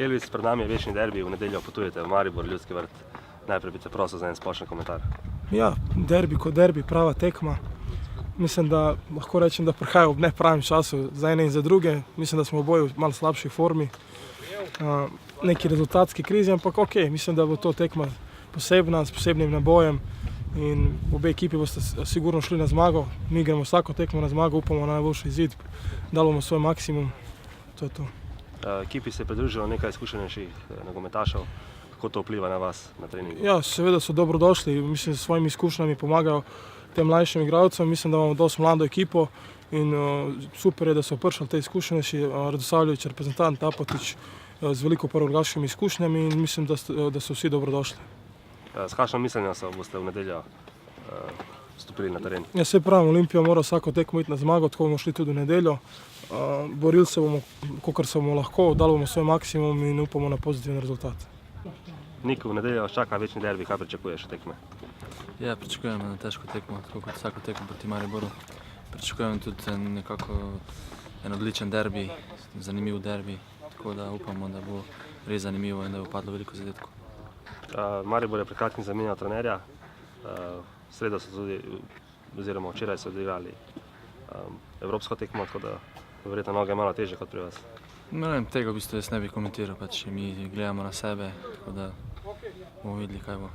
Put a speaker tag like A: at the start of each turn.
A: Elvis, pred nami je večni derbi, v nedeljo potujete v Maribor, Ljudski vrt. Najprej bi te prosil za en splošen komentar.
B: Ja, derbi kot derbi, prava tekma. Mislim, da lahko rečem, da prihaja v nepravem času za ene in za druge. Mislim, da smo oboji v malo slabši formi. Neki rezultatski krizi, ampak ok, mislim, da bo to tekma posebna, s posebnim nabojem in obe ekipi boste sigurno šli na zmago. Mi gremo vsako tekmo na zmago, upamo na najboljši izid, dali bomo svoj maksimum. To je to.
A: Ekipi se je pridružilo nekaj izkušenejših nogometašev. Kako to vpliva na vas, na treningu?
B: Ja, seveda so dobrodošli. Mislim, da s svojimi izkušnjami pomagajo tem mlajšim igralcem. Mislim, da imamo dosti mlado ekipo in super je, da so prišli te izkušenejši. Radosavljević, reprezentant, Apotić z veliko prvoligaškimi izkušnjami in mislim, da so vsi dobrodošli.
A: S kakšno miseljo boste v nedeljo stopili na teren?
B: Ja, saj pravim, Olimpija mora vsako tekmo iti na zmago, tako bomo šli tudi v nedeljo. Borili se bomo, kolikor se bomo lahko, dali bomo svoj maksimum in upamo na pozitiven rezultat.
A: Nik, v nedeljo vas čaka večni derbi, kaj pričakuješ od tekme?
C: Ja, pričakujem eno težko tekmo, tako kot vsako tekmo proti Mariboru. Pričakujem tudi nekako en odličen derbi, zanimiv derbi, tako da upamo, da bo res zanimivo in da bo padlo veliko zadetkov.
A: Maribor je pred kratkim zamenjal trenerja. V sredo so tudi, oziroma včeraj so odigrali evropsko tekmo, tako da verjetno noge malo težje kot pri vas.
C: Ne vem, tega v bistvu jaz ne bi komentiral, pač mi gledamo na sebe, tako da bomo videli, kaj bo.